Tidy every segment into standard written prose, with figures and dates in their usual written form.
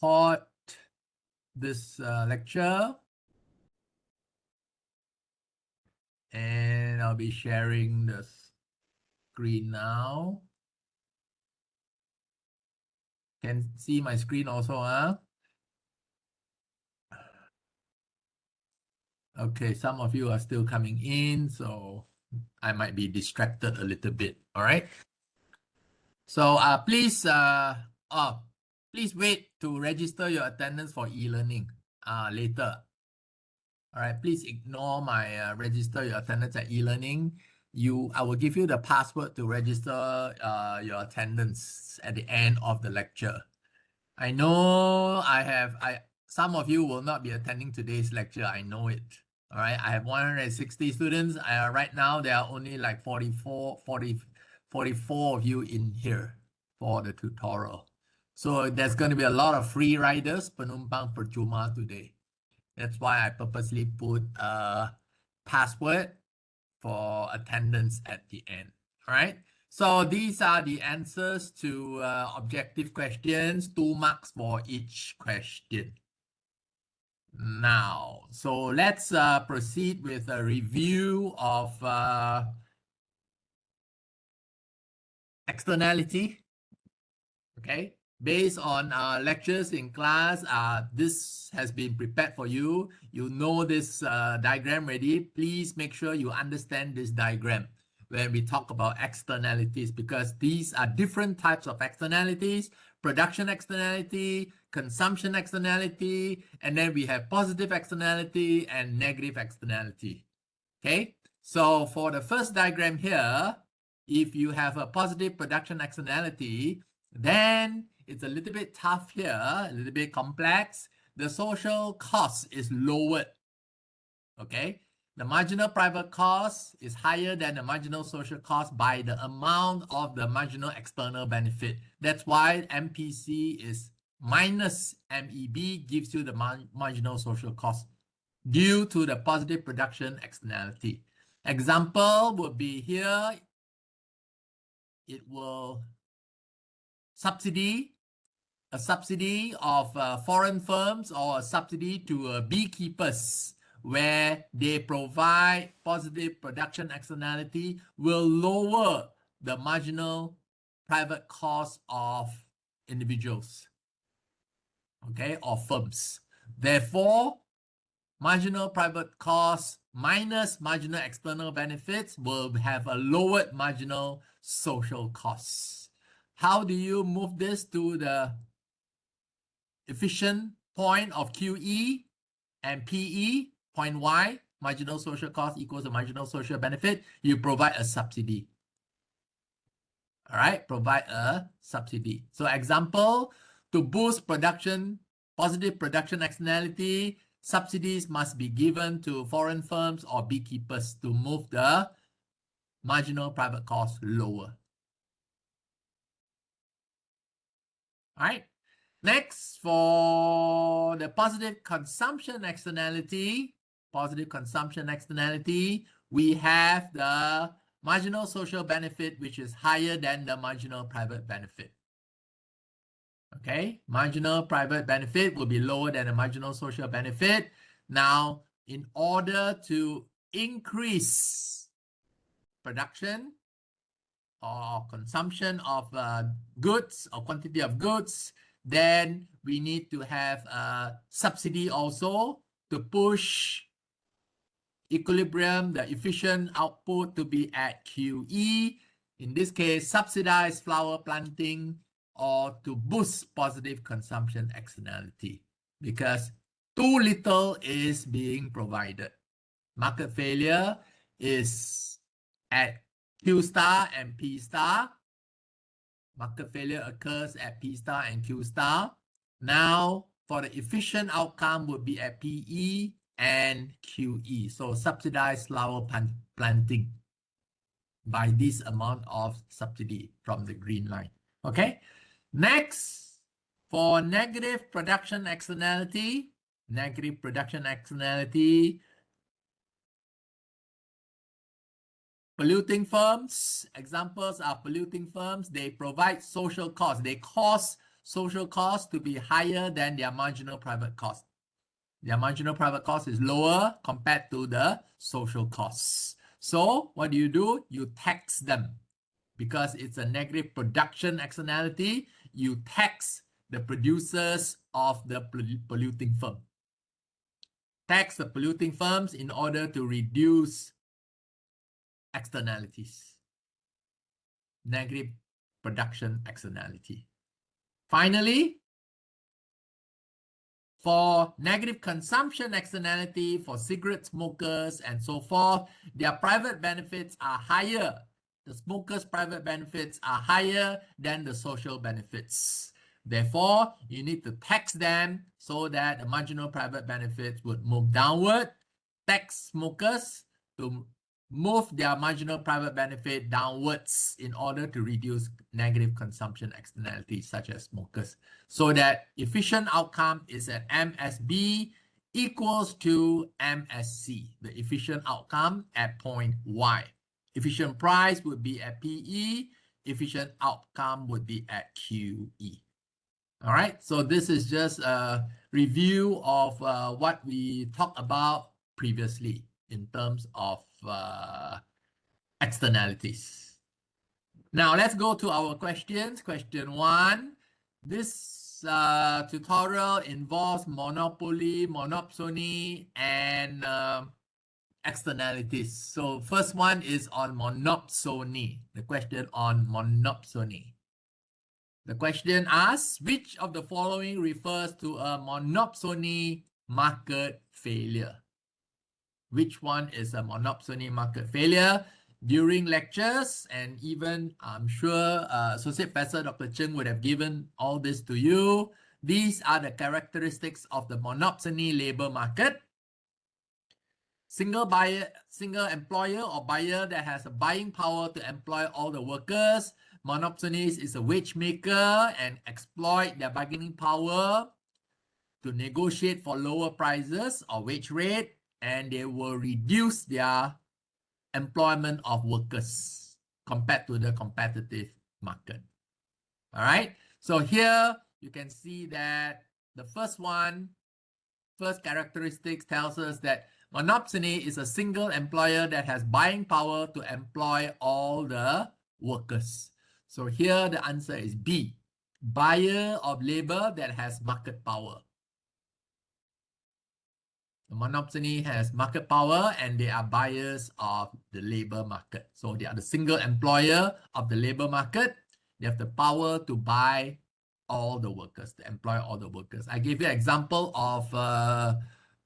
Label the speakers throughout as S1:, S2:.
S1: record this lecture, and I'll be sharing the screen now. Can see my screen also, huh? Okay, some of you are still coming in, so I might be distracted a little bit. All right. So please please wait to register your attendance for e-learning later. All right, please ignore my register your attendance at e-learning. I will give you the password to register your attendance at the end of the lecture. I know some of you will not be attending today's lecture. I know it. All right, I have 160 students. Right now, there are only like 44 of you in here for the tutorial. So there's going to be a lot of free riders, penumpang percuma today. That's why I purposely put a password for attendance at the end. All right. So these are the answers to objective questions, 2 marks for each question. Now, so let's proceed with a review of externality. Okay, based on lectures in class, this has been prepared for you. You know this diagram already. Please make sure you understand this diagram when we talk about externalities, because these are different types of externalities: production externality, consumption externality, and then we have positive externality and negative externality. Okay, so for the first diagram here, if you have a positive production externality, then it's a little bit tough here, a little bit complex. The social cost is lowered. Okay, the marginal private cost is higher than the marginal social cost by the amount of the marginal external benefit. That's why MPC is minus MEB, gives you the marginal social cost due to the positive production externality. Example would be here. It will a subsidy of foreign firms, or a subsidy to beekeepers, where they provide positive production externality, will lower the marginal private cost of individuals, okay, or firms. Therefore, marginal private cost minus marginal external benefits will have a lowered marginal social costs. How do you move this to the efficient point of QE and PE, point Y, marginal social cost equals the marginal social benefit? You provide a subsidy. All right, provide a subsidy. So example, to boost production, positive production externality, subsidies must be given to foreign firms or beekeepers to move the marginal private cost lower. All right. Next, for the positive consumption externality, we have the marginal social benefit, which is higher than the marginal private benefit. Okay, marginal private benefit will be lower than the marginal social benefit. Now, in order to increase production or consumption of goods or quantity of goods, then we need to have a subsidy also to push equilibrium, the efficient output, to be at QE. In this case, subsidize flower planting, or to boost positive consumption externality, because too little is being provided. Market failure is at Q star and P star. Market failure occurs at P star and Q star. Now, for the efficient outcome would be at PE and QE. So subsidize flower planting by this amount of subsidy from the green line. Okay. Next, for negative production externality, polluting firms. Examples are polluting firms. They provide social costs. They cause social cost to be higher than their marginal private cost. Their marginal private cost is lower compared to the social costs. So what do? You tax them. Because it's a negative production externality, you tax the producers of the polluting firm. Tax the polluting firms in order to reduce externalities. Negative production externality. Finally, for negative consumption externality for cigarette smokers and so forth, their private benefits are higher. The smokers' private benefits are higher than the social benefits. Therefore, you need to tax them so that the marginal private benefits would move downward. Tax smokers to move their marginal private benefit downwards in order to reduce negative consumption externalities such as smokers. So that efficient outcome is at MSB equals to MSC, the efficient outcome at point Y. Efficient price would be at PE, efficient outcome would be at QE. All right, so this is just a review of what we talked about previously in terms of externalities. Now let's go to our questions. Question 1. This tutorial involves monopoly, monopsony, and externalities. So first one is on monopsony. The question on monopsony. The question asks, which of the following refers to a monopsony market failure? Which one is a monopsony market failure? During lectures, and even I'm sure Associate Professor Dr. Cheng would have given all this to you. These are the characteristics of the monopsony labor market. Single buyer, single employer or buyer that has a buying power to employ all the workers. Monopsonist is a wage maker and exploit their bargaining power to negotiate for lower prices or wage rate, and they will reduce their employment of workers compared to the competitive market. All right. So here you can see that the first characteristics tells us that monopsony is a single employer that has buying power to employ all the workers. So here the answer is B, buyer of labor that has market power. The monopsony has market power and they are buyers of the labor market. So they are the single employer of the labor market. They have the power to buy all the workers, to employ all the workers. I gave you an example of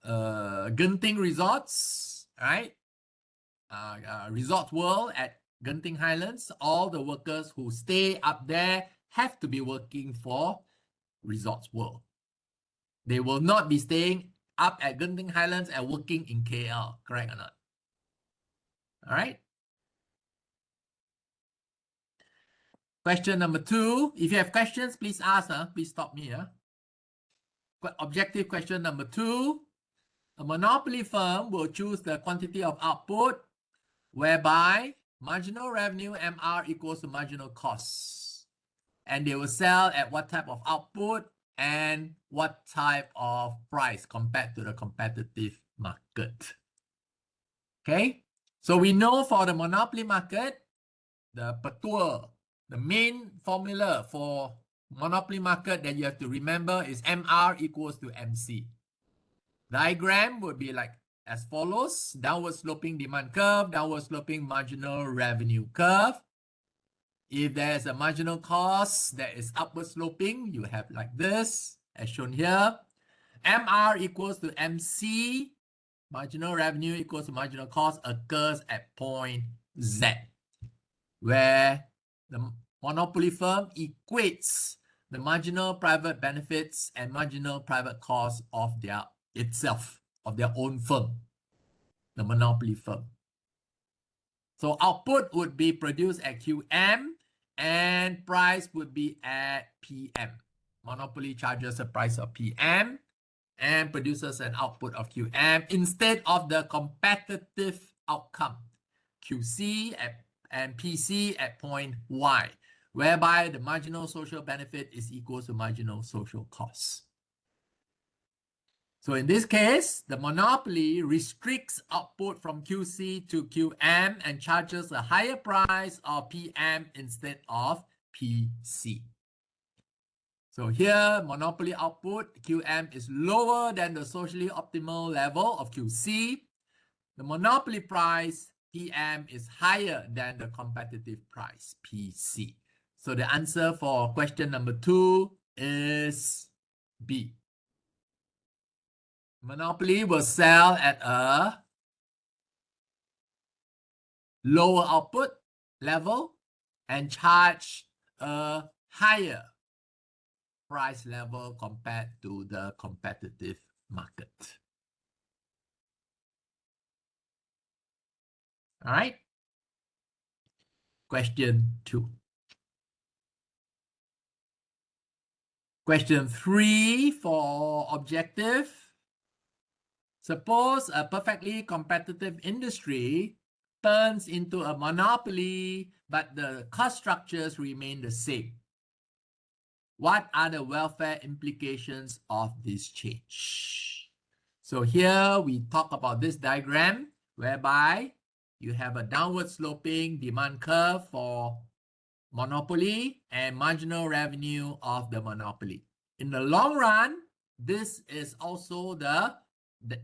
S1: Genting Resorts, right? Resort World at Genting Highlands. All the workers who stay up there have to be working for Resorts World. They will not be staying up at Genting Highlands and working in KL, correct or not? All right. Question number 2. If you have questions, please ask. Please stop me. Objective question number 2. A monopoly firm will choose the quantity of output whereby marginal revenue MR equals to marginal costs. And they will sell at what type of output and what type of price compared to the competitive market. Okay, so we know for the monopoly market, the Petua, the main formula for monopoly market that you have to remember is MR equals to MC. Diagram would be like as follows: downward sloping demand curve, downward sloping marginal revenue curve. If there's a marginal cost that is upward sloping, you have like this, as shown here. MR equals to MC, marginal revenue equals to marginal cost, occurs at point Z, where the monopoly firm equates the marginal private benefits and marginal private costs of their own firm, the monopoly firm. So output would be produced at QM and price would be at PM. Monopoly charges a price of PM and produces an output of QM instead of the competitive outcome, QC and PC at point Y, whereby the marginal social benefit is equal to marginal social cost. So in this case, the monopoly restricts output from QC to QM and charges a higher price of PM instead of PC. So here, monopoly output, QM, is lower than the socially optimal level of QC. The monopoly price, PM, is higher than the competitive price, PC. So the answer for question number 2 is B. Monopoly will sell at a lower output level and charge a higher price level compared to the competitive market. All right. Question 2. Question 3 for objective. Suppose a perfectly competitive industry turns into a monopoly, but the cost structures remain the same. What are the welfare implications of this change? So here we talk about this diagram whereby you have a downward sloping demand curve for monopoly and marginal revenue of the monopoly. In the long run, this is also the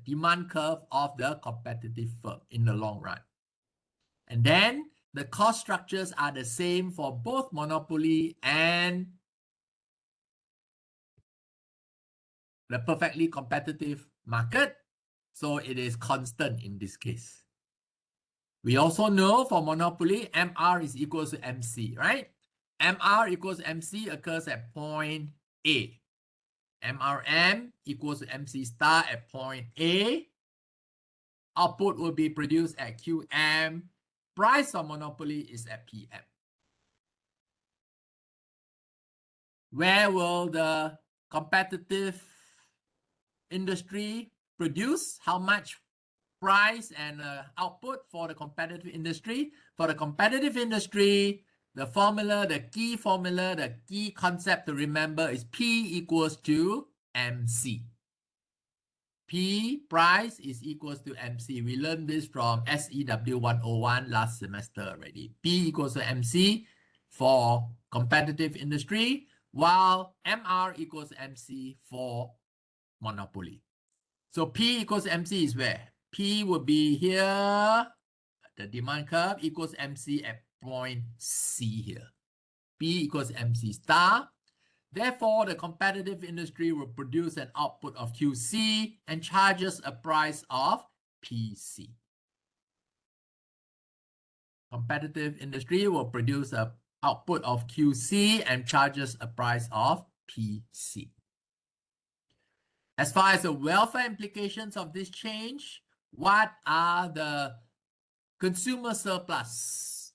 S1: demand curve of the competitive firm in the long run. And then the cost structures are the same for both monopoly and the perfectly competitive market. So it is constant in this case. We also know for monopoly, MR is equal to MC, right? MR equals MC occurs at point A. MRM equals to MC star at point A. Output will be produced at QM. Price of monopoly is at PM. Where will the competitive industry produce? How much price and output for the competitive industry? For the competitive industry, the formula, the key concept to remember is P equals to MC. P, price, is equals to MC. We learned this from SEW201 last semester already. P equals to MC for competitive industry, while MR equals MC for monopoly. So P equals MC is where? P would be here, the demand curve equals MC at point C here. P equals MC star. Therefore, the competitive industry will produce an output of QC and charges a price of PC. Competitive industry will produce an output of QC and charges a price of PC. As far as the welfare implications of this change, what are the consumer surplus?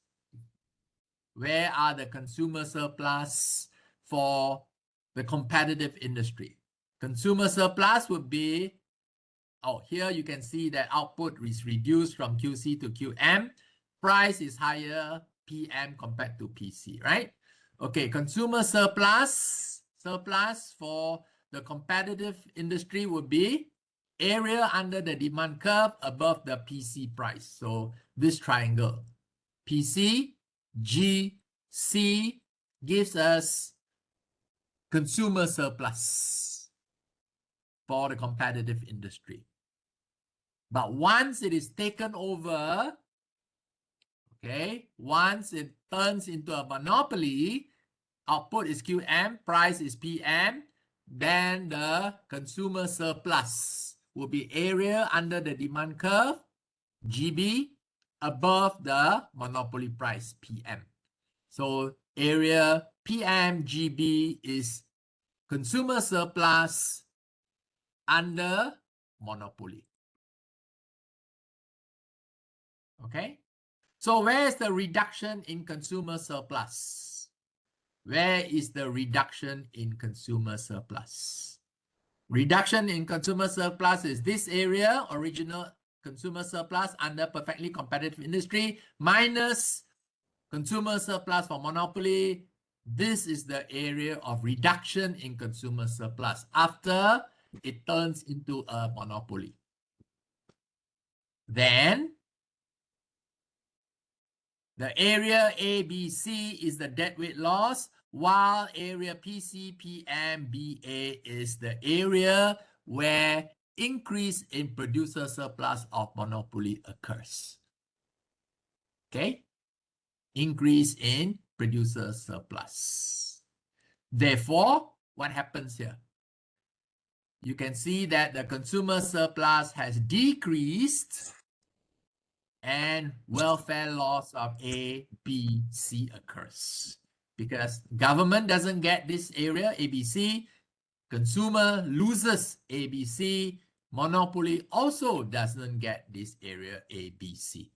S1: Where are the consumer surplus for the competitive industry? Consumer surplus would be, here you can see that output is reduced from QC to QM. Price is higher, PM compared to PC, right? Okay, consumer surplus for the competitive industry would be area under the demand curve above the PC price. So this triangle, PC, G, C, gives us consumer surplus for the competitive industry. But once it is taken over, okay, once it turns into a monopoly, output is QM, price is PM, then the consumer surplus will be area under the demand curve, GB, above the monopoly price, PM. So area PM GB is consumer surplus under monopoly. Okay, so where is the reduction in consumer surplus? Where is the reduction in consumer surplus? Reduction in consumer surplus is this area, original consumer surplus under perfectly competitive industry, minus consumer surplus for monopoly, This is the area of reduction in consumer surplus after it turns into a monopoly. Then the area ABC is the deadweight loss, while area PCPMBA is the area where increase in producer surplus of monopoly occurs. Okay? Increase in producer surplus. Therefore, what happens here? You can see that the consumer surplus has decreased and welfare loss of A, B, C occurs. Because government doesn't get this area, ABC, consumer loses ABC, monopoly also doesn't get this area, ABC.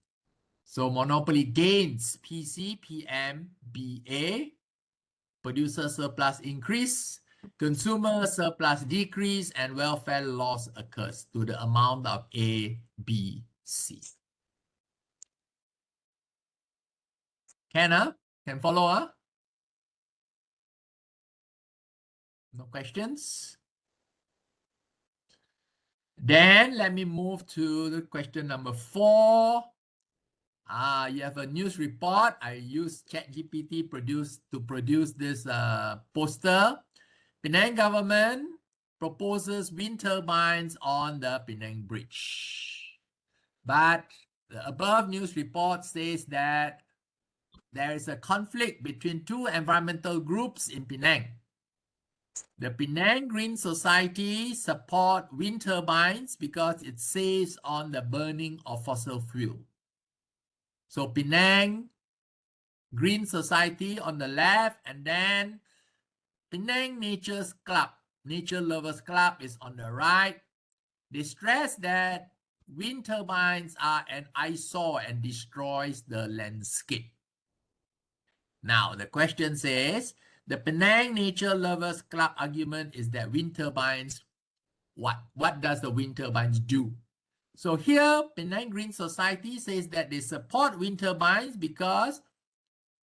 S1: So monopoly gains PC, PM, BA, producer surplus increase, consumer surplus decrease, and welfare loss occurs to the amount of A, B, C. Can follow? No questions? Then let me move to the question number 4. You have a news report. I used ChatGPT to produce this poster. Penang government proposes wind turbines on the Penang Bridge. But the above news report says that there is a conflict between two environmental groups in Penang. The Penang Green Society support wind turbines because it saves on the burning of fossil fuel. So Penang Green Society on the left, and then Penang Nature Lovers Club is on the right. They stress that wind turbines are an eyesore and destroys the landscape. Now, the question says, the Penang Nature Lovers Club argument is that wind turbines, what does the wind turbines do? So here, Penang Green Society says that they support wind turbines because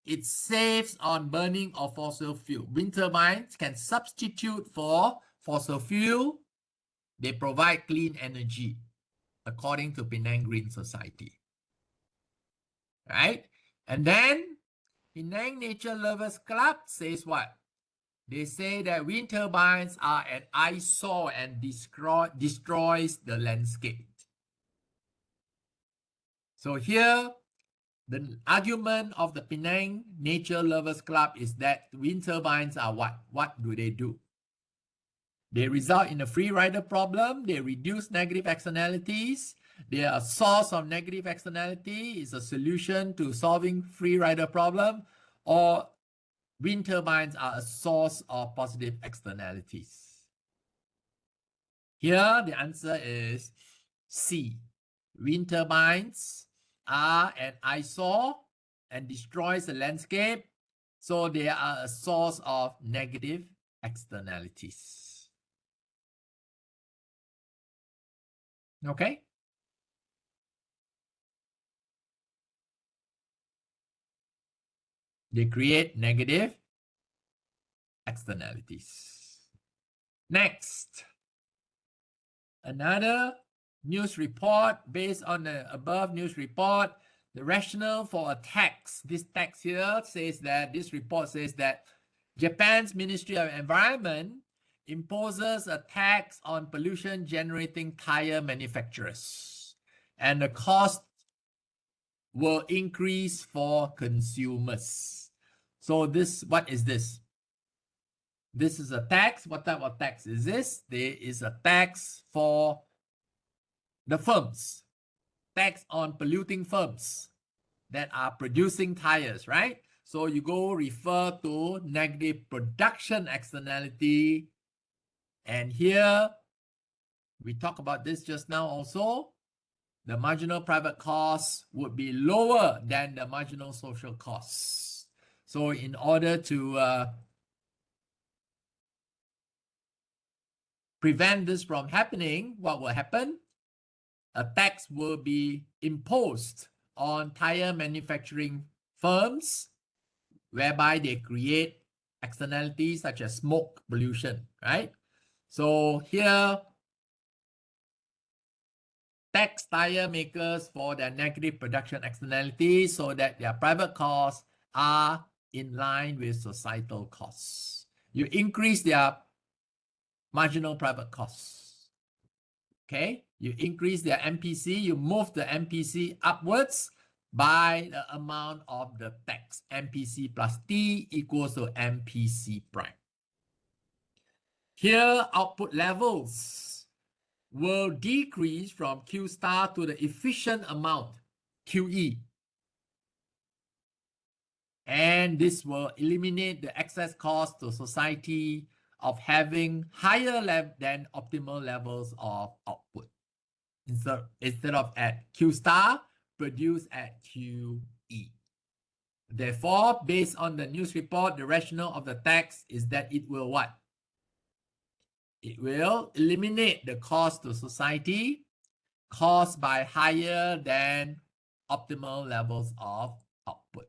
S1: it saves on burning of fossil fuel. Wind turbines can substitute for fossil fuel. They provide clean energy, according to Penang Green Society. Right? And then Penang Nature Lovers Club says what? They say that wind turbines are an eyesore and destroys the landscape. So here, the argument of the Penang Nature Lovers Club is that wind turbines are what? What do they do? They result in a free rider problem. They reduce negative externalities. They are a source of negative externality. Is a solution to solving free rider problem, or wind turbines are a source of positive externalities. Here, the answer is C. Wind turbines are an eyesore and destroys the landscape, so they are a source of negative externalities. Okay? They create negative externalities. Next, another news report based on the above news report. The rationale for a tax. This tax here says that, this report says that Japan's Ministry of Environment imposes a tax on pollution generating tire manufacturers, and the cost will increase for consumers. So this, what is this? This is a tax. What type of tax is this? There is a tax for the firms, tax on polluting firms that are producing tires, right? So you go refer to negative production externality. And here, we talk about this just now also. The marginal private cost would be lower than the marginal social costs. So in order to prevent this from happening, what will happen? A tax will be imposed on tire manufacturing firms, whereby they create externalities such as smoke pollution, right? So here, tax tire makers for their negative production externalities so that their private costs are in line with societal costs. You increase their marginal private costs. Okay, you increase their MPC, you move the MPC upwards by the amount of the tax. MPC plus T equals to MPC prime. Here, output levels will decrease from Q star to the efficient amount, QE. And this will eliminate the excess cost to society of having higher than optimal levels of output. Instead of at Q star, produce at QE. Therefore, based on the news report, the rationale of the tax is that it will what? It will eliminate the cost to society caused by higher than optimal levels of output.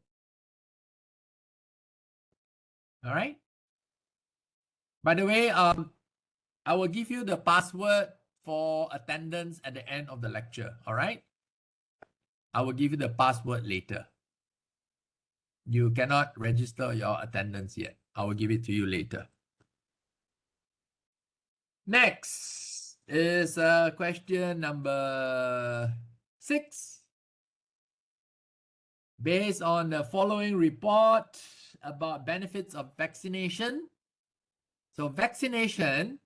S1: All right. By the way, I will give you the password for attendance at the end of the lecture. All right. I will give you the password later. You cannot register your attendance yet. I will give it to you later. Next is question number 6. Based on the following report about benefits of vaccination. So vaccination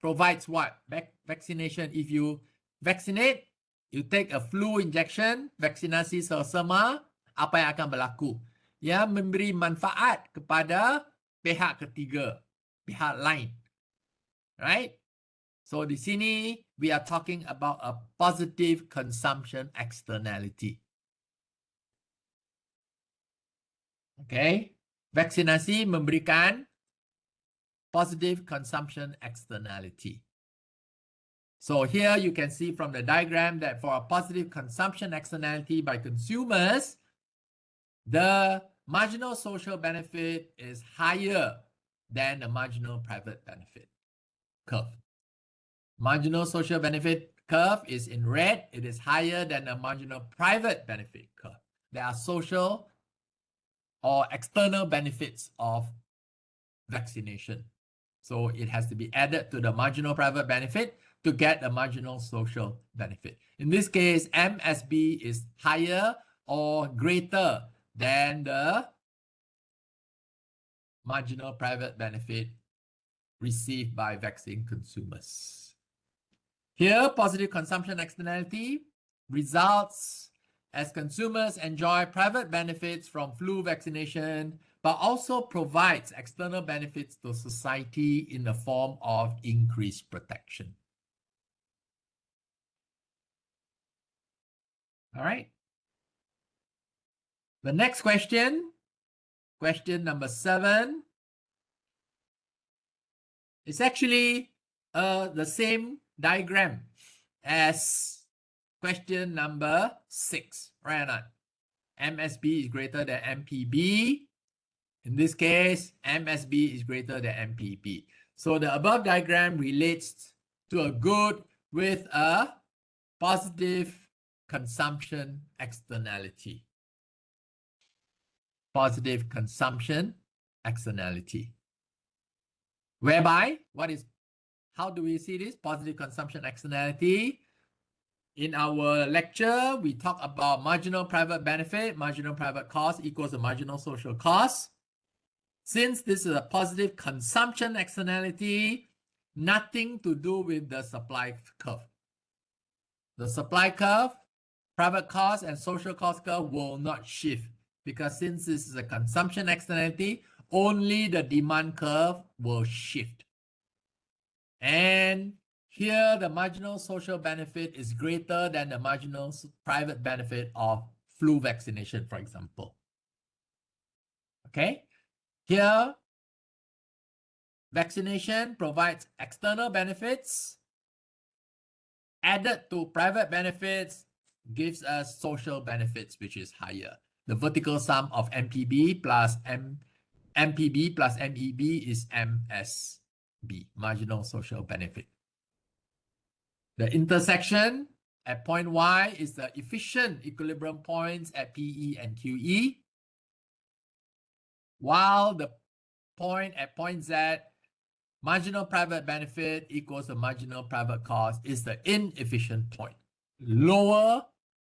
S1: provides what? Vaccination, if you vaccinate, you take a flu injection, vaksinasi selsema, apa yang akan berlaku? Ia memberi manfaat kepada pihak ketiga, pihak lain. Right? So di sini, we are talking about a positive consumption externality. Okay? Vaksinasi memberikan positive consumption externality. So here you can see from the diagram that for a positive consumption externality by consumers, the marginal social benefit is higher than the marginal private benefit curve. Marginal social benefit curve is in red. It is higher than the marginal private benefit curve. There are social or external benefits of vaccination. So it has to be added to the marginal private benefit to get the marginal social benefit. In this case, MSB is higher or greater than the marginal private benefit received by vaccine consumers. Here, positive consumption externality results as consumers enjoy private benefits from flu vaccination, but also provides external benefits to society in the form of increased protection. All right. The next question, question number 7, is actually the same diagram as question number 6, right or not? MSB is greater than MPB. In this case, MSB is greater than MPB. So the above diagram relates to a good with a positive consumption externality. Positive consumption externality. Whereby, how do we see this positive consumption externality? In our lecture, we talk about marginal private benefit, marginal private cost equals to marginal social cost. Since this is a positive consumption externality, nothing to do with the supply curve. The supply curve, private cost, and social cost curve will not shift because since this is a consumption externality, only the demand curve will shift. And here, the marginal social benefit is greater than the marginal private benefit of flu vaccination, for example. Okay? Here, vaccination provides external benefits. Added to private benefits gives us social benefits, which is higher. The vertical sum of MPB plus MPB plus MEB is MSB, marginal social benefit. The intersection at point Y is the efficient equilibrium points at PE and QE, while the point at point Z, marginal private benefit equals the marginal private cost, is the inefficient point. Lower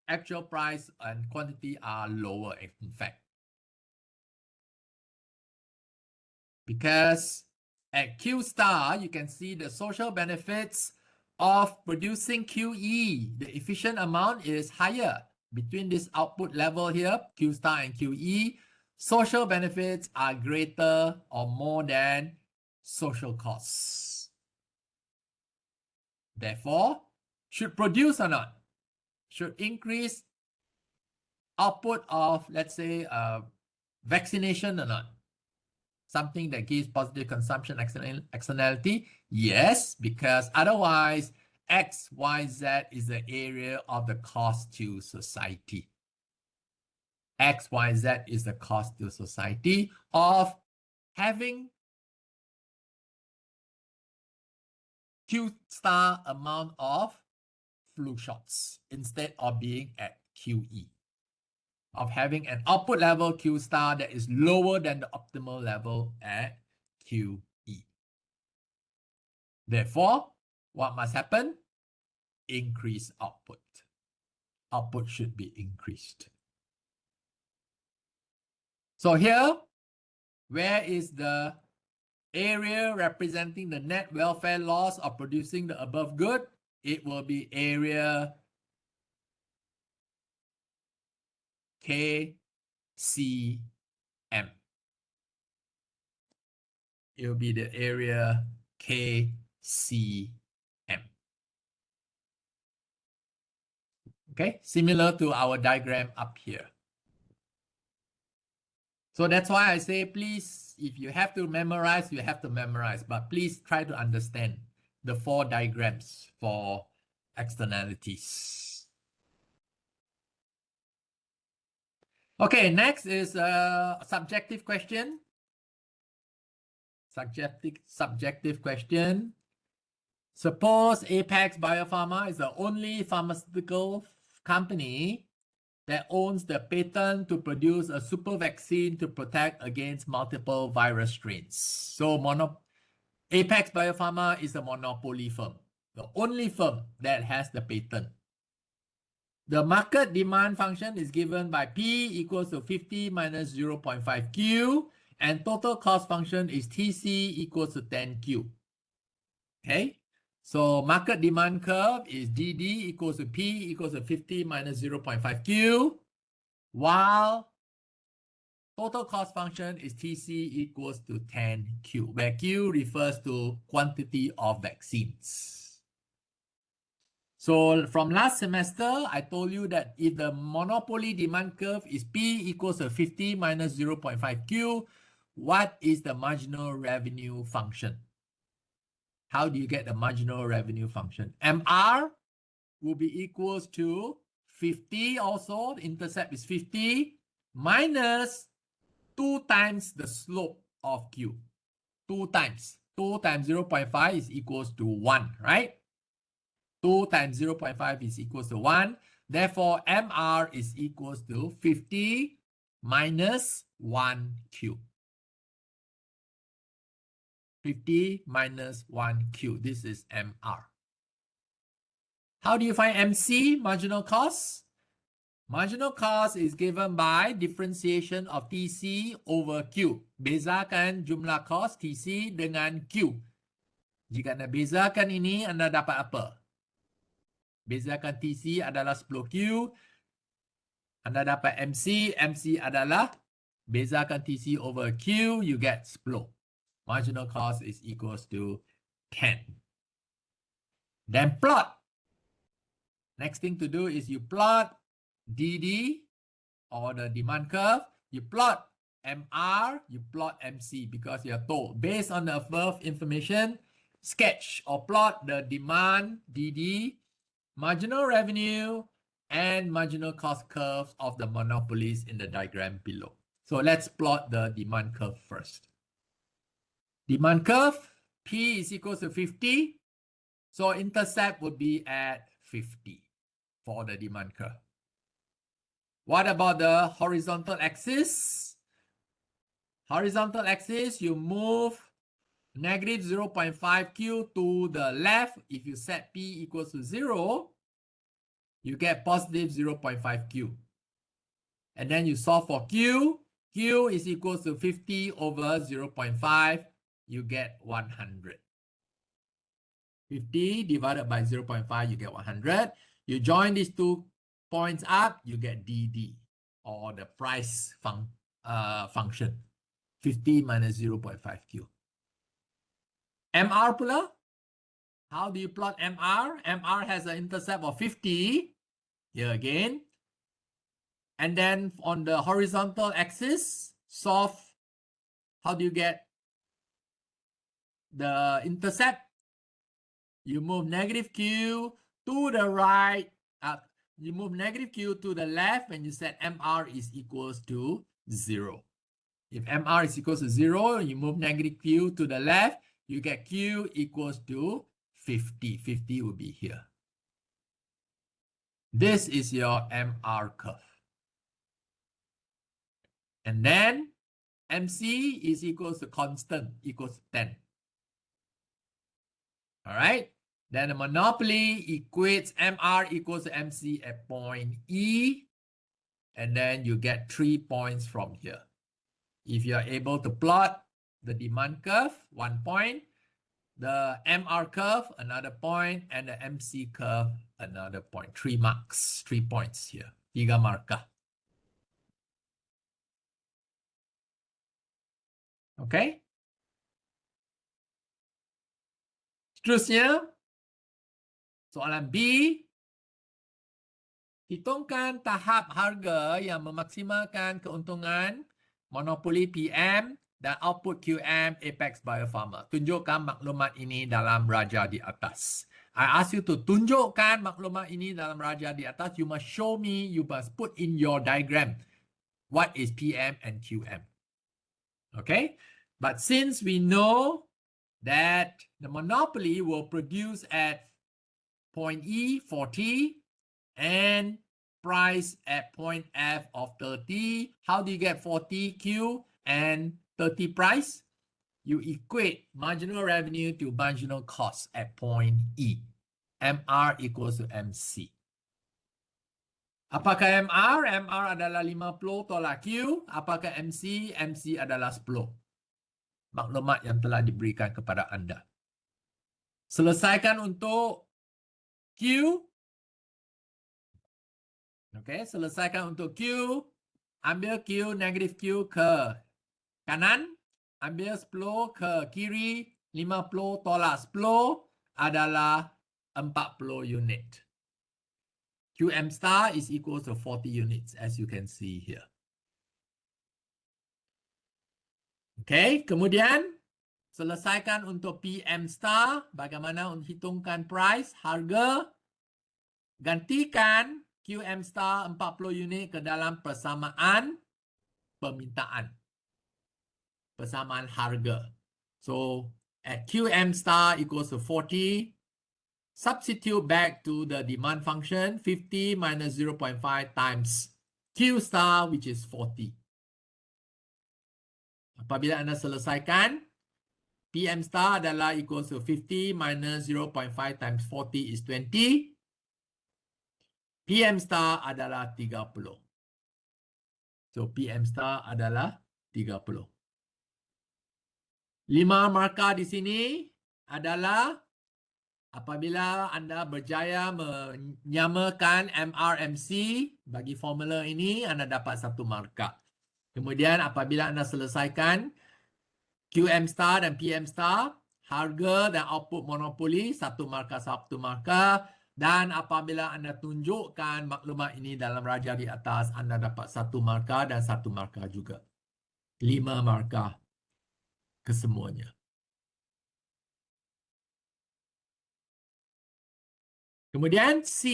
S1: actual price and quantity are lower, in fact. Because at Q star, you can see the social benefits of producing QE. The efficient amount is higher. Between this output level here, Q star and QE, social benefits are greater or more than social costs. Therefore, should produce or not? Should increase output of, let's say, vaccination or not? Something that gives positive consumption externality? Yes, because otherwise, X, Y, Z is the area of the cost to society. X, Y, Z is the cost to society of having Q star amount of flu shots instead of being at QE. Of having an output level Q star that is lower than the optimal level at QE. Therefore, what must happen? Increase output. Output should be increased. So here, where is the area representing the net welfare loss of producing the above good? It will be area KCM. It will be the area KCM. Okay, similar to our diagram up here. So that's why I say, please, if you have to memorize, you have to memorize, but please try to understand the 4 diagrams for externalities. Okay, next is a subjective question. Subjective question. Suppose Apex Biopharma is the only pharmaceutical company that owns the patent to produce a super vaccine to protect against multiple virus strains. So Apex Biopharma is a monopoly firm, the only firm that has the patent. The market demand function is given by P equals to 50 minus 0.5 Q, and total cost function is TC equals to 10 Q. Okay, so market demand curve is DD equals to P equals to 50 minus 0.5 Q, while total cost function is TC equals to 10 Q, where Q refers to quantity of vaccines. So from last semester, I told you that if the monopoly demand curve is P equals to 50 minus 0.5 Q, what is the marginal revenue function? How do you get the marginal revenue function? MR will be equals to 50 also, the intercept is 50, minus 2 times the slope of Q. 2 times 0.5 is equals to 1, right? 2 times 0.5 is equals to 1. Therefore, MR is equals to 50 minus 1Q. 50 minus 1Q. This is MR. How do you find MC, marginal cost? Marginal cost is given by differentiation of TC over Q. Bezakan jumlah kos TC dengan Q. Jika anda bezakan ini, anda dapat apa? Bezakan TC adalah 10Q. Anda dapat MC. MC adalah bezakan TC over Q, you get 10. Marginal cost is equals to 10. Then plot. Next thing to do is you plot DD or the demand curve. You plot MR, you plot MC because you are told based on the above information, sketch or plot the demand DD, marginal revenue, and marginal cost curves of the monopolies in the diagram below. So let's plot the demand curve first. Demand curve, P is equal to 50. So intercept would be at 50 for the demand curve. What about the horizontal axis? Horizontal axis, you move negative 0.5 Q to the left. If you set P equals to 0, you get positive 0.5 Q. And then you solve for Q. Q is equal to 50 over 0.5. You get 100. 50 divided by 0.5, you get 100. You join these 2 points up, you get DD, or the price function. 50 minus 0.5Q. MR pula? How do you plot MR? MR has an intercept of 50. Here again. And then on the horizontal axis, solve. How do you get the intercept? You move negative Q to the right. You move negative Q to the left when you set MR is equals to 0. If MR is equals to 0, you move negative Q to the left, you get Q equals to 50. 50 will be here. This is your MR curve. And then MC is equals to constant, equals to 10. All right. Then the monopoly equates MR equals to MC at point E. And then you get 3 points from here. If you are able to plot the demand curve, 1 point, the MR curve, another point, and the MC curve, another point. 3 marks, 3 points here. 3 markah. Okay. Seterusnya, soalan B. Hitungkan tahap harga yang memaksimalkan keuntungan monopoli PM dan output QM Apex Biofarma. Tunjukkan maklumat ini dalam raja di atas. I ask you to tunjukkan maklumat ini dalam raja di atas. You must show me, you must put in your diagram what is PM and QM. Okay? But since we know that the monopoly will produce at point E 40 and price at point F of 30. How do you get 40 Q and 30 price? You equate marginal revenue to marginal cost at point E. MR equals to MC. Apakah MR? MR adalah 50 tolak Q. Apakah MC? MC adalah 10. Maklumat yang telah diberikan kepada anda. Selesaikan untuk Q. Okey, selesaikan untuk Q. Ambil Q, negatif Q ke kanan. Ambil 10 ke kiri. 50 tolak 10 adalah 40 unit. QM star is equal to 40 units as you can see here. Okey, kemudian selesaikan untuk PM star. Bagaimana menghitungkan price, harga. Gantikan QM star 40 unit ke dalam persamaan permintaan. Persamaan harga. So, at QM star equals to 40, substitute back to the demand function, 50 minus 0.5 times Q star, which is 40. Apabila anda selesaikan, PM star adalah equals to 50 minus 0.5 times 40 is 20. PM star adalah 30. So, PM star adalah 30. 5 markah di sini adalah apabila anda berjaya menyamakan MRMC bagi formula ini, anda dapat 1 markah. Kemudian apabila anda selesaikan QM star dan PM star, harga dan output monopoli, 1 markah, 1 markah. Dan apabila anda tunjukkan maklumat ini dalam raja di atas, anda dapat 1 markah dan 1 markah juga. 5 markah kesemuanya. Kemudian C,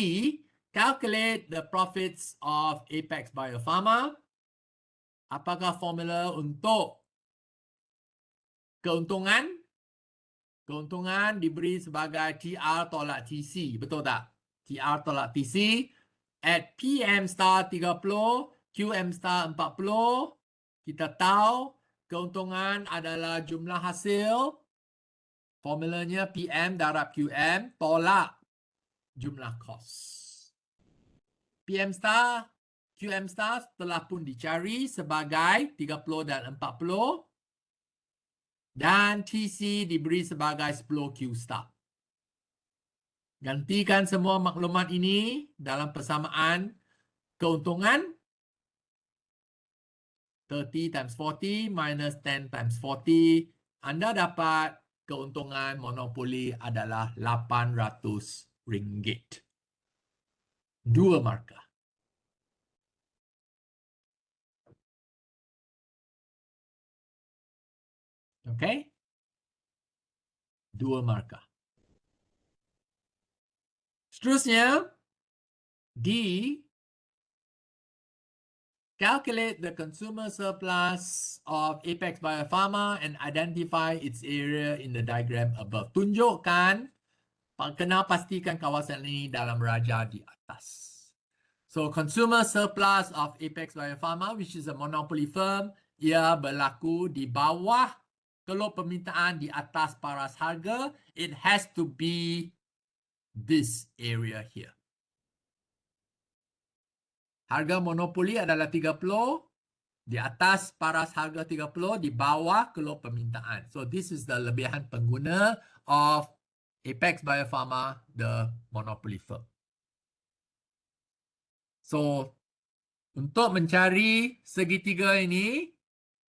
S1: calculate the profits of Apex Biofarma. Apakah formula untuk keuntungan? Keuntungan diberi sebagai TR tolak TC. Betul tak? TR tolak TC. At PM star 30, QM star 40. Kita tahu keuntungan adalah jumlah hasil. Formulanya PM darab QM tolak jumlah kos. PM star, QM star telah pun dicari sebagai 30 dan 40. Dan TC diberi sebagai 10Q star. Gantikan semua maklumat ini dalam persamaan keuntungan 30 times 40 minus 10 times 40. Anda dapat keuntungan monopoli adalah RM800. 2 markah. Okay? 2 markah. Seterusnya, D. Calculate the consumer surplus of Apex Biopharma and identify its area in the diagram above. Tunjukkan, kena pastikan kawasan ini dalam raja di atas. So, consumer surplus of Apex Biopharma, which is a monopoly firm, ia berlaku di bawah kalau permintaan di atas paras harga. It has to be this area here. Harga monopoli adalah 30, di atas paras harga 30, di bawah kalau permintaan. So this is the lebihan pengguna of Apex Biopharma, the monopoly firm. So untuk mencari segitiga ini,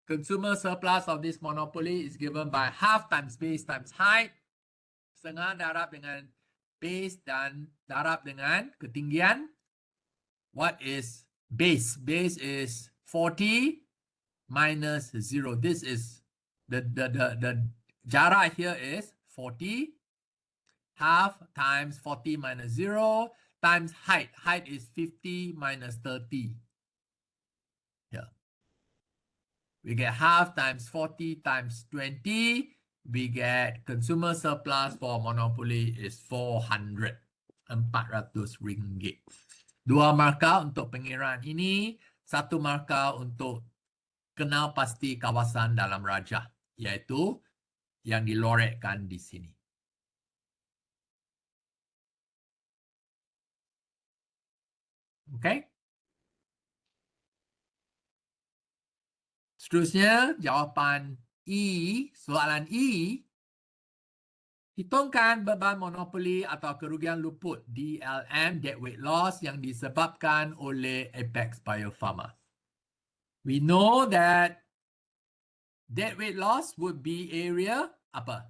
S1: consumer surplus of this monopoly is given by half times base times height. Setengah darab dengan base dan darab dengan ketinggian. What is base? Base is 40 minus 0. This is the jarak here is 40. Half times 40 minus 0 times height. Height is 50 minus 30. Here. We get half times 40 times 20. We get consumer surplus for monopoly is 400. RM400. 2 markah untuk pengiraan ini, 1 markah untuk kenal pasti kawasan dalam rajah, iaitu yang dilorekkan di sini. Okay? Seterusnya, jawapan E, soalan E, hitungkan beban monopoli atau kerugian luput DLM, deadweight loss, yang disebabkan oleh Apex Biopharma. We know that deadweight loss would be area apa?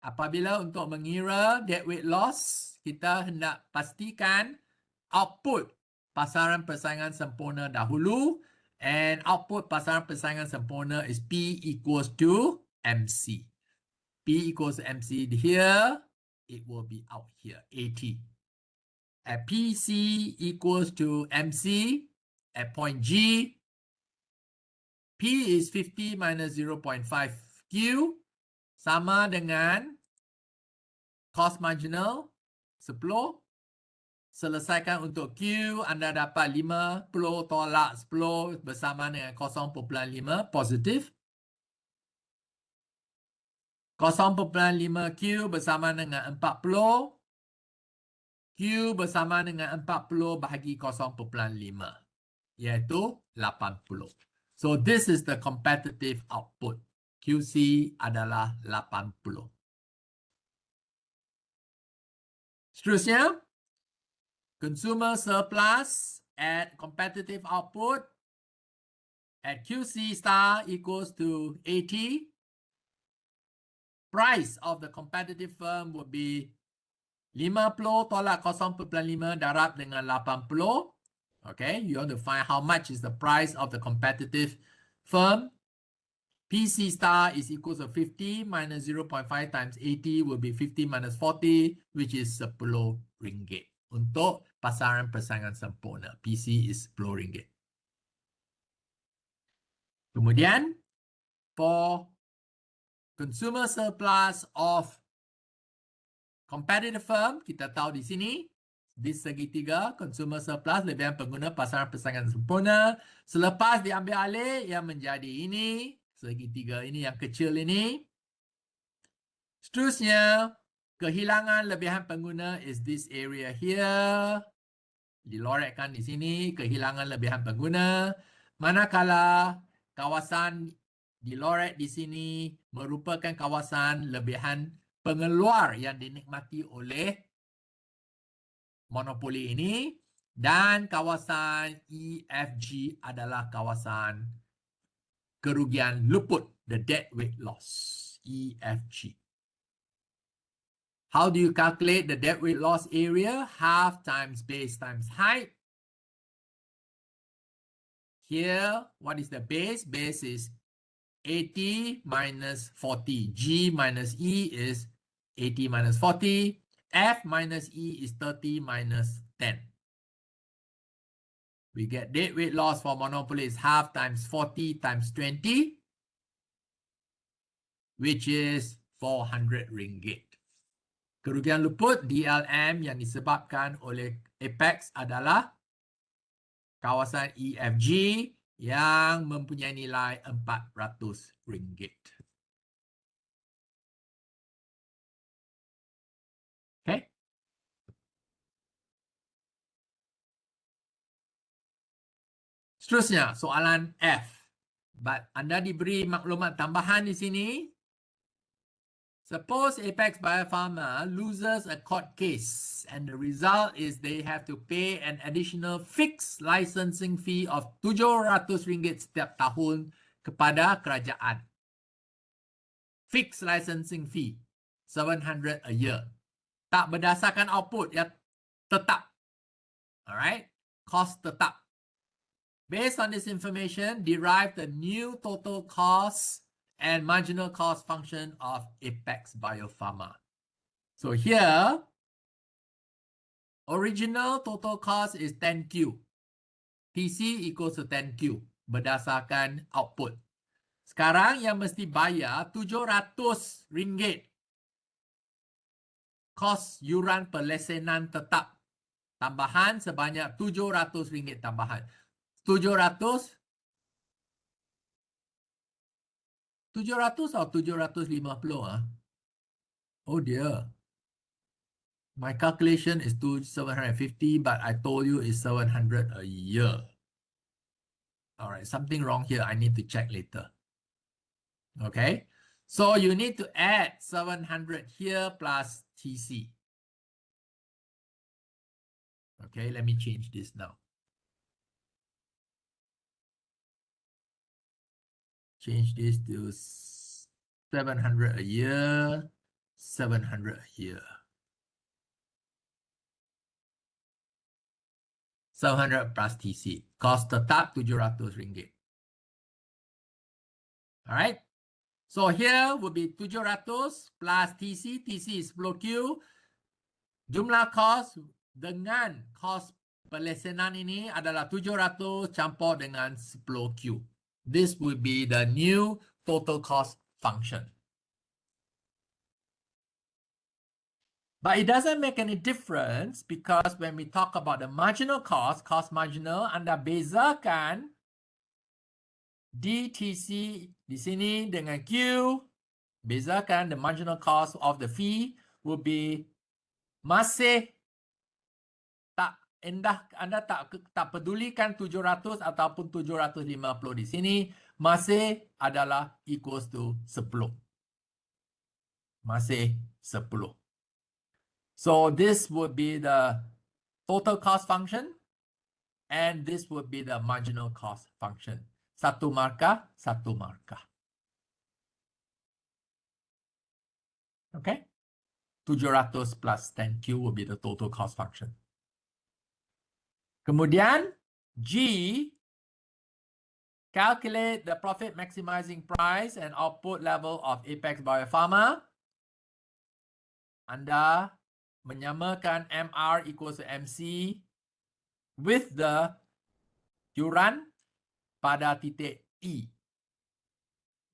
S1: Apabila untuk mengira deadweight loss, kita hendak pastikan output pasaran persaingan sempurna dahulu, and output pasaran persaingan sempurna is P equals to MC. P equals to MC here, it will be out here, 80. At PC equals to MC, at point G, P is 50 minus 0.5 Q, sama dengan cost marginal 10. Selesaikan untuk Q, anda dapat 50 tolak 10 bersama dengan 0.5 positif. 0.5 Q bersama dengan 40. Q bersama dengan 40 bahagi 0.5, iaitu 80. So this is the competitive output. QC adalah 80. Seterusnya, consumer surplus at competitive output at QC star equals to 80. Price of the competitive firm would be 50 tolak 0.5 darab dengan 80. Okay, you want to find how much is the price of the competitive firm. PC star is equal to 50 minus 0.5 times 80 will be 50 minus 40, which is RM10. Untuk pasaran persaingan sempurna, PC is RM10. Kemudian, for consumer surplus of competitive firm, kita tahu di sini, di segitiga, consumer surplus, lebihan pengguna pasaran persaingan sempurna. Selepas diambil alih, yang menjadi ini, segitiga ini yang kecil ini. Seterusnya, kehilangan lebihan pengguna is this area here. Dilorekkan di sini, kehilangan lebihan pengguna. Manakala kawasan dilorek di sini merupakan kawasan lebihan pengeluar yang dinikmati oleh monopoli ini, dan kawasan EFG adalah kawasan kerugian luput, the deadweight loss, EFG. How do you calculate the deadweight loss area? Half times base times height. Here, what is the base? Base is 80 minus 40. G minus E is 80 minus 40. F minus E is 30 minus 10. We get deadweight loss for monopoly is half times 40 times 20, which is 400 ringgit. Kerugian luput DLM yang disebabkan oleh Apex adalah kawasan EFG yang mempunyai nilai 400 ringgit. Okay. Seterusnya, soalan F. But anda diberi maklumat tambahan di sini. Suppose Apex Biopharma loses a court case and the result is they have to pay an additional fixed licensing fee of RM700 setiap tahun kepada kerajaan. Fixed licensing fee, 700 a year. Tak berdasarkan output, ya tetap. Alright, cost tetap. Based on this information, derive the new total cost and marginal cost function of Apex Biopharma. So here, original total cost is 10Q. TC equals to 10Q berdasarkan output. Sekarang yang mesti bayar RM700 kos yuran perlesenan tetap. Tambahan sebanyak RM700 tambahan. 700 atau 750 ah? Oh dear. My calculation is 750, but I told you it's 700 a year. All right, something wrong here. I need to check later. Okay, so you need to add 700 here plus TC. Okay, let me change this now. Change this to 700 a year, 700 a year. 700 plus TC. Cost tetap RM700. All right. So here will be 700 plus TC. TC is 10Q. Jumlah cost dengan cost perlesenan ini adalah 700 campur dengan 10Q. This will be the new total cost function. But it doesn't make any difference because when we talk about the marginal cost, cost marginal, anda bezakan DTC di sini dengan Q. Bezakan the marginal cost of the fee will be masih tak endah, anda tak pedulikan 700 ataupun 750 di sini, masih adalah equals to 10. Masih 10. So this would be the total cost function and this would be the marginal cost function. Satu markah, satu markah. Okay? 700 plus 10Q will be the total cost function. Kemudian, G, calculate the profit maximizing price and output level of Apex Biopharma. Anda menyamakan MR equals to MC with the yuran pada titik E.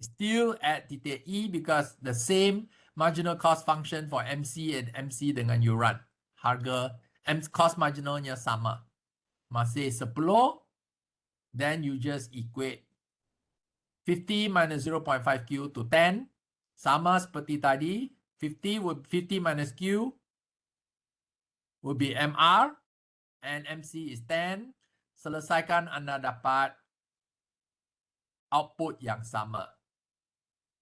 S1: Still at titik E because the same marginal cost function for MC and MC dengan you run. Harga cost marginalnya sama. Masih 10. Then you just equate 50 minus 0.5Q to 10. Sama seperti tadi. 50 minus Q would be MR. And MC is 10. Selesaikan Anda dapat output yang sama.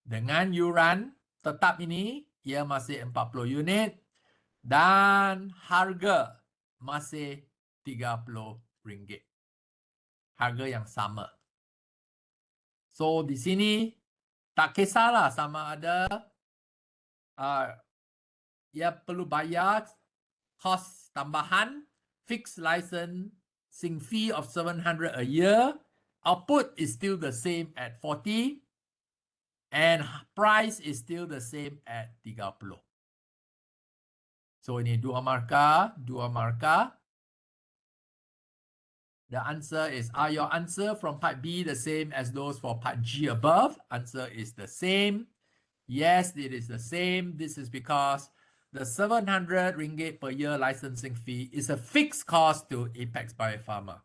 S1: Dengan yuran tetap ini, ia masih 40 unit dan harga masih RM30. Harga yang sama. So, di sini tak kisahlah sama ada ia perlu bayar kos tambahan, fixed licensing fee of 700 a year, output is still the same at 40, and price is still the same at 30. So ini dua markah. The answer is, are your answer from part B the same as those for part G above? Answer is the same. Yes, it is the same. This is because the 700 ringgit per year licensing fee is a fixed cost to Apex Biopharma.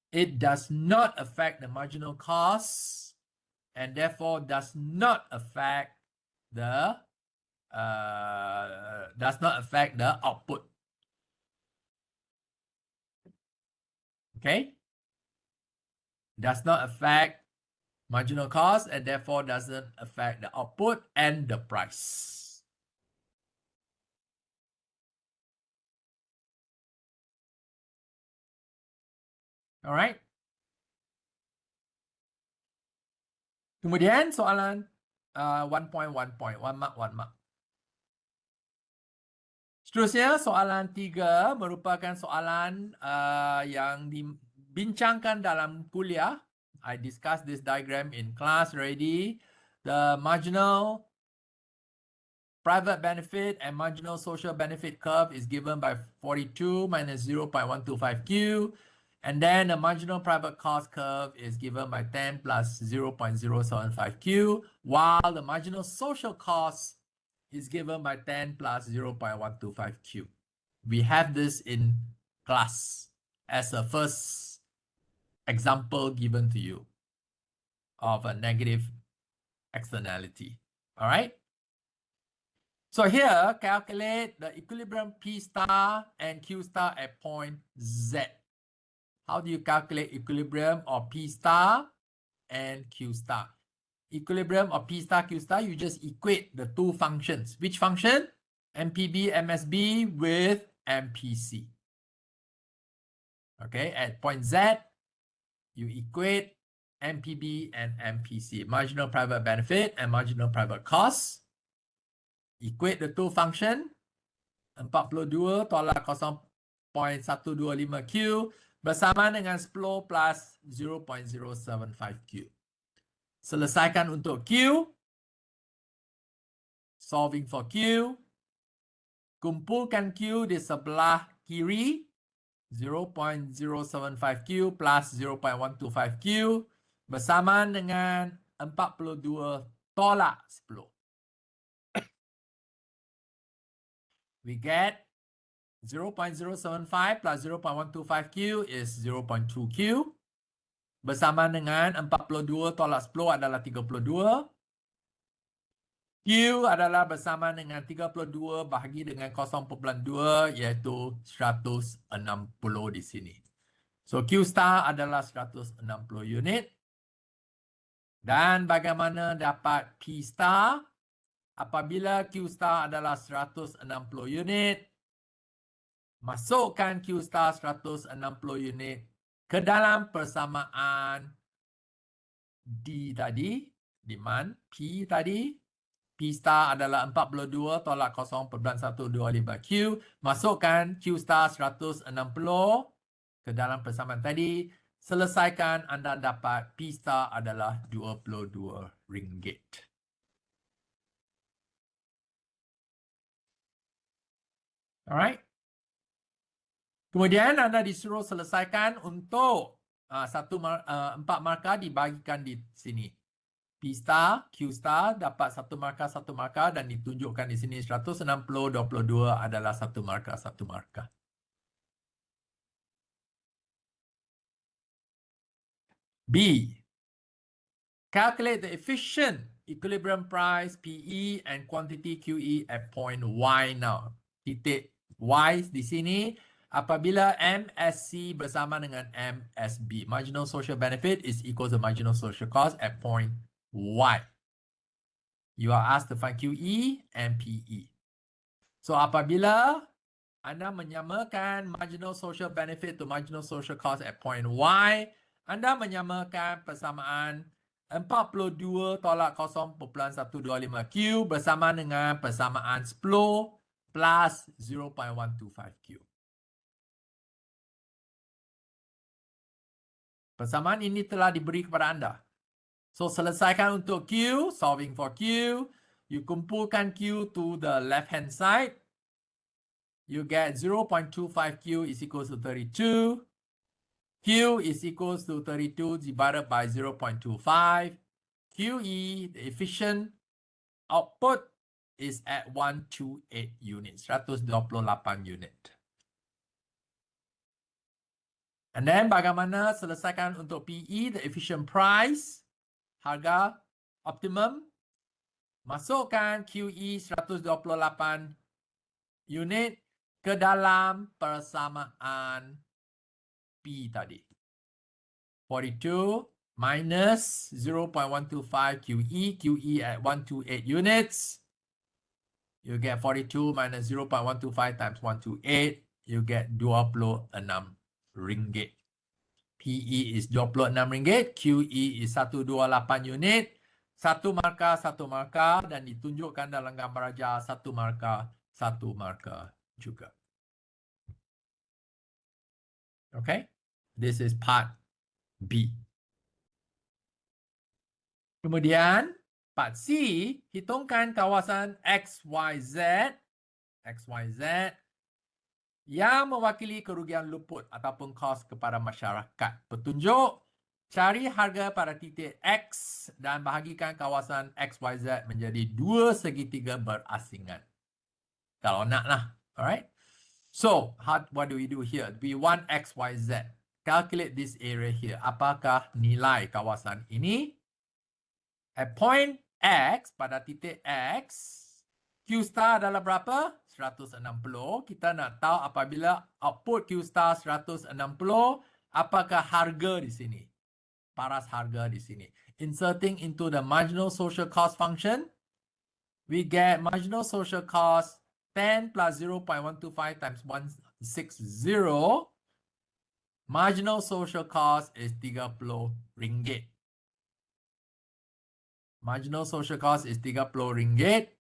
S1: It does not affect the marginal costs and therefore does not affect the output. Okay? Does not affect marginal cost and therefore doesn't affect the output and the price. All right? Kemudian soalan 1.1 point, 1 mark. Seterusnya soalan 3 merupakan soalan yang dibincangkan dalam kuliah. I discussed this diagram in class already. The marginal private benefit and marginal social benefit curve is given by 42 minus 0.125Q. And then the marginal private cost curve is given by 10 plus 0.075Q, while the marginal social cost is given by 10 plus 0.125Q. We have this in class as a first example given to you of a negative externality. All right? So here, calculate the equilibrium P star and Q star at point Z. How do you calculate equilibrium of P star and Q star? Equilibrium of P star, Q star, you just equate the two functions. Which function? MPB, MSB with MPC. Okay, at point Z, you equate MPB and MPC, marginal private benefit and marginal private cost. Equate the two function, 42 tolak 0.125Q bersama dengan 10 plus 0.075Q. Selesaikan untuk Q. Solving for Q. Kumpulkan Q di sebelah kiri. 0.075Q plus 0.125Q bersama dengan 42 tolak 10. We get 0.075 plus 0.125Q is 0.2Q. Bersama dengan 42 tolak 10 adalah 32. Q adalah bersama dengan 32 bahagi dengan 0.2 iaitu 160 di sini. So Q star adalah 160 unit. Dan bagaimana dapat P star? Apabila Q star adalah 160 unit, masukkan Q star 160 unit ke dalam persamaan D tadi, demand P tadi. P star adalah 42 tolak 0.125Q. Masukkan Q star 160 ke dalam persamaan tadi. Selesaikan, anda dapat P star adalah RM22. Alright. Kemudian anda disuruh selesaikan untuk 4 markah dibagikan di sini. P star, Q star dapat satu markah dan ditunjukkan di sini 160, 22 adalah satu markah. B. Calculate the efficient equilibrium price PE and quantity QE at point Y now. Titik Y di sini apabila MSC bersama dengan MSB. Marginal social benefit is equal to marginal social cost at point Y. You are asked to find QE and PE. So apabila anda menyamakan marginal social benefit to marginal social cost at point Y, anda menyamakan persamaan 42 tolak 0.125Q bersama dengan persamaan 10 plus 0.125Q. Persamaan ini telah diberi kepada anda. So, selesaikan untuk Q, solving for Q. You kumpulkan Q to the left-hand side. You get 0.25Q is equals to 32. Q is equals to 32 divided by 0.25. QE, the efficient output, is at 128 units, 128 unit. And then bagaimana selesaikan untuk PE, the efficient price, harga optimum. Masukkan QE 128 unit ke dalam persamaan P tadi. 42 minus 0.125 QE. QE at 128 units. You get 42 minus 0.125 times 128. You get 26 ringgit. PE is 26 ringgit. QE is 128 unit. Satu markah dan ditunjukkan dalam gambar ajar satu markah juga. Okay, this is part B. Kemudian part C, hitungkan kawasan XYZ yang mewakili kerugian luput ataupun kos kepada masyarakat. Petunjuk, cari harga pada titik X dan bahagikan kawasan XYZ menjadi dua segitiga berasingan. Kalau nak lah, alright? So, what do we do here? We want XYZ. Calculate this area here. Apakah nilai kawasan ini? At point X, pada titik X, Q star adalah berapa? 160. Kita nak tahu apabila output Q star 160, apakah harga di sini? Paras harga di sini. Inserting into the marginal social cost function, we get marginal social cost 10 plus 0.125 times 160. Marginal social cost is 30 ringgit. Marginal social cost is 30 ringgit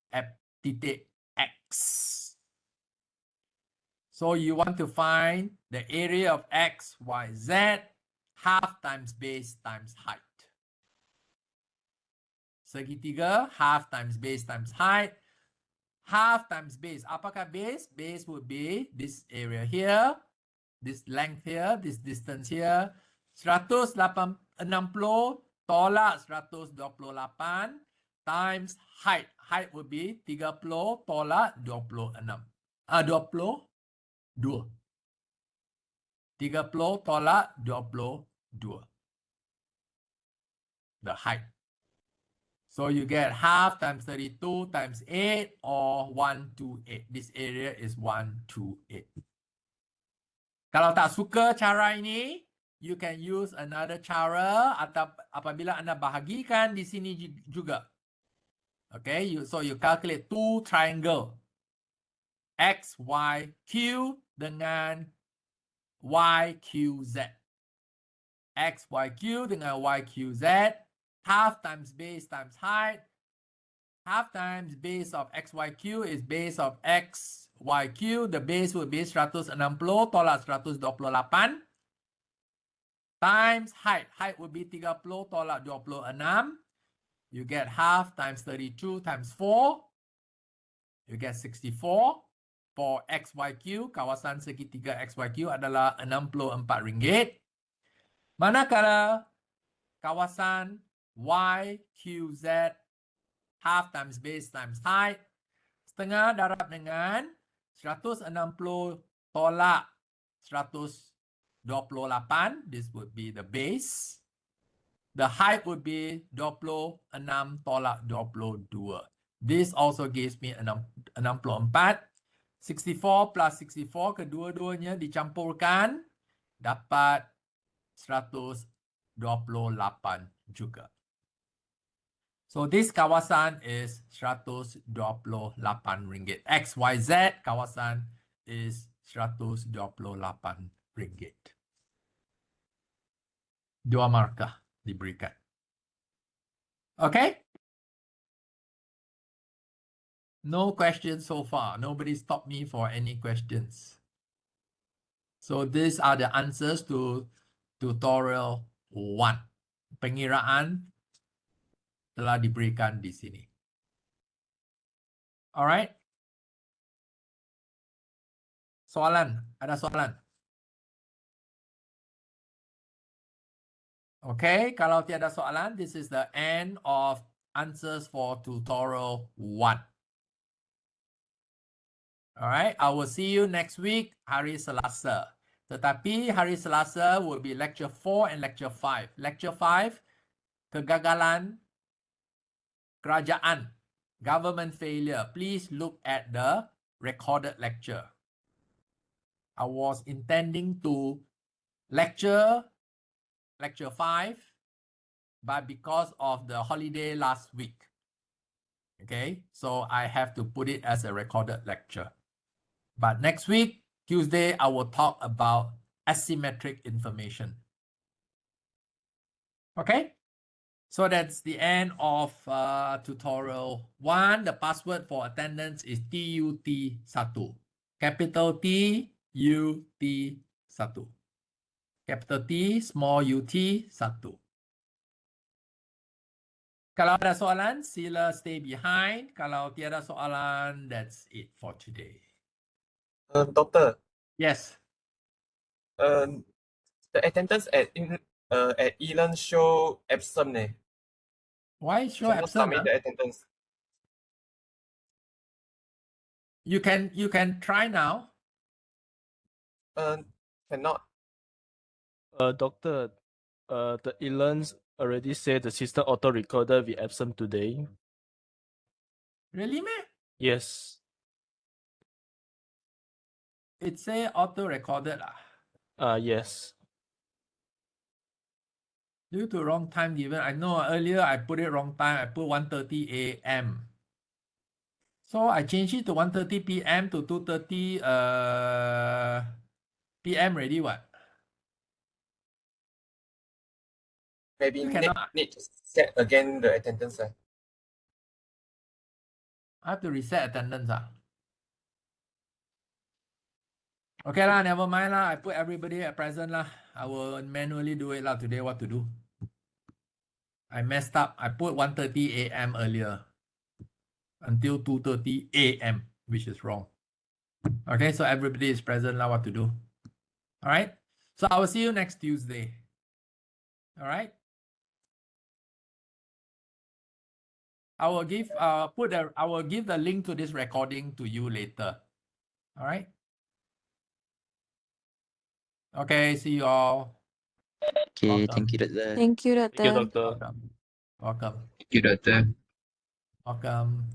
S1: at titik X. So you want to find the area of X, Y, Z, half times base times height. Segitiga, half times base times height. Half times base. Apakah base? Base would be this area here, this length here, this distance here. 160 tolak 128 times height. Height would be 30 tolak 26. 22. 30 tolak 22. The height. So you get half times 32 times 8 or 128. This area is 128. Kalau tak suka cara ini, you can use another cara atau apabila anda bahagikan di sini juga. Okay, so you calculate two triangle. X, Y, Q dengan Y, Q, Z. X, Y, Q dengan Y, Q, Z. Half times base times height. Half times base of XYQ is base of XYQ. The base will be 160 tolak 128. Times height. Height will be 30 tolak 26. You get half times 32 times 4. You get 64. For XYQ, kawasan segitiga XYQ adalah RM64. Manakala kawasan Y, Q, Z, half times base times height. Setengah darab dengan 160 tolak 128. This would be the base. The height would be 26 tolak 22. This also gives me 64. 64 plus 64, kedua-duanya dicampurkan, dapat 128 juga. So this kawasan is 128 ringgit. XYZ kawasan is 128 ringgit. Dua markah diberikan. Okay? No questions so far. Nobody stopped me for any questions. So these are the answers to tutorial 1. Pengiraan telah diberikan di sini. Alright? Soalan? Ada soalan? Okay, kalau tiada soalan, this is the end of answers for tutorial 1. Alright, I will see you next week, hari Selasa. Tetapi hari Selasa will be lecture 4 and lecture 5. Lecture 5, kegagalan kerajaan, government failure. Please look at the recorded lecture. I was intending to lecture 5, but because of the holiday last week, okay, so I have to put it as a recorded lecture. But next week, Tuesday, I will talk about asymmetric information. Okay, so that's the end of tutorial 1. The password for attendance is TUT1. Capital T, UT1. Capital T, small UT1. Kalau ada soalan, sila stay behind. Kalau tiada soalan, that's it for today.
S2: Doctor.
S1: Yes.
S2: The attendance at Elan show absent.
S1: Why show
S2: Cannot
S1: absent?
S2: submit the attendance.
S1: You can try now.
S2: Cannot.
S3: Doctor, the e-learns already said the system auto recorder will absent today.
S1: Really, man?
S3: Yes.
S1: It say auto recorded.
S3: Yes.
S1: Due to wrong time given. I know earlier I put it wrong time. I put 1:30 a.m. So I changed it to 1:30 p.m. to 2:30 p.m. already. What?
S2: Maybe
S1: You cannot.
S2: need to set again the attendance.
S1: I have to reset attendance. Okay lah, never mind lah. I put everybody at present lah. I will manually do it lah today. What to do? I messed up. I put 1:30 a.m. earlier until 2:30 a.m., which is wrong. Okay, so everybody is present lah. What to do? All right. So I will see you next Tuesday. All right. I will give the link to this recording to you later. All right. Okay. See you all.
S4: Okay,
S1: Welcome.
S4: thank you, Doctor.
S5: Thank you, Doctor.
S3: Thank you, Doctor.
S1: Welcome. Welcome.
S4: Thank you, Doctor.
S1: Welcome.